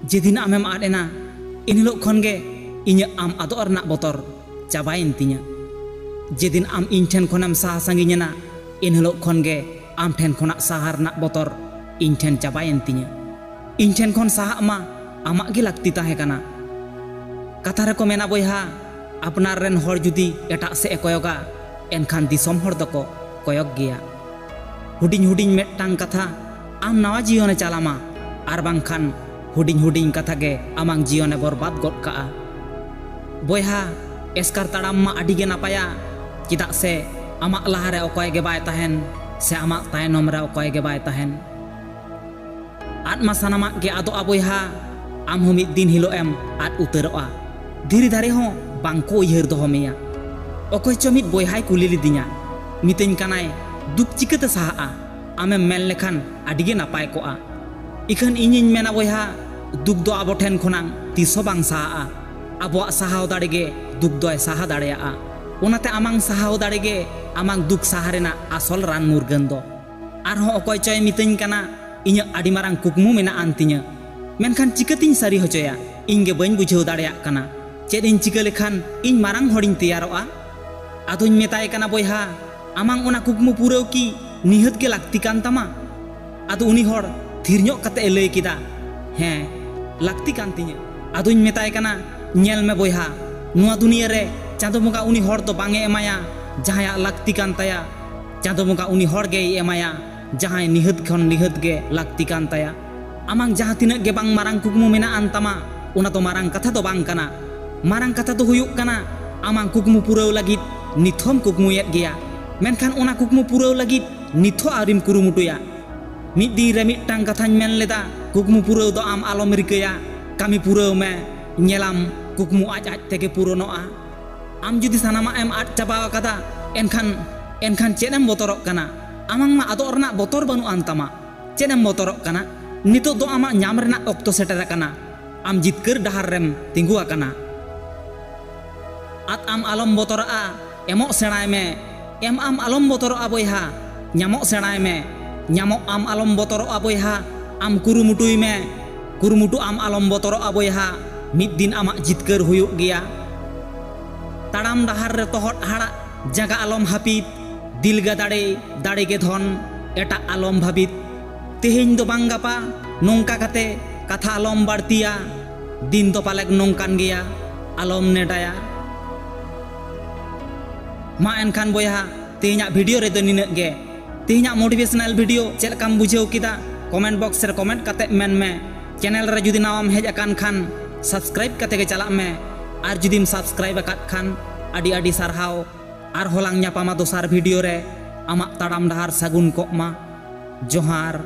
जेदिन आमेम आद एना इन हिलोग खनगे इᱧ आम आदोग रनाग बतर चाबायेन तिᱧा। जेदिन आम इन ठेन खनम साहा सांगिᱧेना इन हिलोग खनगे आम ठेन खनाग साहा रनाग बतर इन ठेन चाबायेन तिᱧा। इन ठेन खन साहा मा आमाग गे लाक्ति ताहे काना। कथा रेको मेना बयहा अपनार रेन हर जुदी एटाग सेद ए कयगा एनखान दिसम हर दको कयग गेया। हुडिñ हुडिñ मेटटांग कथा आम नावा जीवने चालामा आर बांखान हुडिñ हुडिñ कथा गे आमांग जीवने बरबाद गद काआ। बयहा एस्कार ताड़ाम मा आडी गे नापाया चेदाग से आमाग लाहारे अकय गे बाय ताहेन से आमाग तायनम रे अकय गे बाय ताहेन। आद मा सानामाग गे आदोआ बयहा आम हो मिद दिन हिलोग एम आद उतारोआ। धीरे धारे हो बांको उयहार दोहो मेया। अकय चो मिद बयहाय कुलि लिदिña मितेñ कानाय दुख चिकाते साहाआ आमेम मेन लेखान आडी गे नापाय कोआ। इखान इñiñ मेना बयहा दुख दो आबो ठेन खनांग तिसो बांग साहाआ। आबोआग साहाव दाड़े गे दुख दोय साहा दाड़ेयाआ। ओनाते आमांग साहाव दाड़े गे आमांग दुख साहा रेना आसल रान मुरगान दो। आरहों अकय चोय मितेñ काना इñाग आडी मारांग कुकमु मेना आन तिña मेनखान चिकातिñ सारी होचोया इñ गे बाñ बुझाव दाड़ेयाग काना। चेद इñ चिका लेखान इñ मारांग हरिñ तेयारोआ। आदोñ मेताय काना बयहा आमांग ओना कुकमु पुराव की निहात गे लाक्ति कान तामा। आदो उनी हर थिर ᱧᱚᱜ कते लय केदा हें लाक्ति कान तिña। आदोñ मेताय काना ñेल मे बयहा नुआ दुनिया रे चांदो बंगा उनी हर दो बांगे एमाया जहाया लाक्ति कान ताया। चांदो बंगा उनी हर गे एमाया जहाय निहात खन निहात गे लाक्ति कान ताया। आमांग जहां तिनाग गे बांग मारांग कुकमु मेना आन तामा ओना तो मारांग कथा दो बांग काना। मारांग कथा तो हुयुग काना आमांग कुकमु पुराव लागिद निथम कुकमुयेद गेया मेनखान ओना कुकमु पुराव लागिद निथो आरिम कुरुमुटुया। मिद दिन रे मिदटांग कथाñ मेन लेदा कुकमु पुराव दो आम आलम रिकाया कामी पुराव मे ñelam कुकमु आज आज तेगे पुरोनोआ। आम जुदी सानामा एम आद चाबाव कादा एनखान चेदम बतरक काना। आमांग मा आदोग रनाग बतर बानु आन तामा चेदम बतरक काना। नितो दो आमाग ñam रेनाग अक्तो सेटर काना आम जितकर डाहार रेम तिंगु आकाना। आद आम आलम बतरआ एमोग सेणाय मे एम आम आलम बतरआ बयहा ñamok सेणाय मे ñamok आम आलम बतरआ बयहा आम कुरुमुटुय मे कुरुमुटु आम आलम बतरआ बयहा मिद दिन आमाग जितकर हुयुग गेया। ताड़ाम डाहार रे तोहट हाड़ा जागा आलम हापिद दिलगा दाड़े दाड़े गे धन एटाग आलम भाबिद। तेहेñ दो बांग गापा नोंका काते कथा आलम बाड़तिया दिन दो पालेक नोंकान गेया आलम नेडाया। मा एनखान बयहा तेहेñाग भिडियो रे दो निनाग गे। तेहेñाग मोटिवेशनल भिडियो चेद लकाम बुझाव केदा कमेंट बॉक्स रे कमेंट काते मेन मे। चैनल रे जुदी नावाम हेज आकान खान सब्सक्राइब काते गे चालाग मे। आर जुदीम सब्सक्राइब आकाद खान आडी आडी सारहाव। आर होलांग ñापामा दोसार भिडियो रे आमाग ताड़ाम डाहार सागुन कोग मा। जोहार।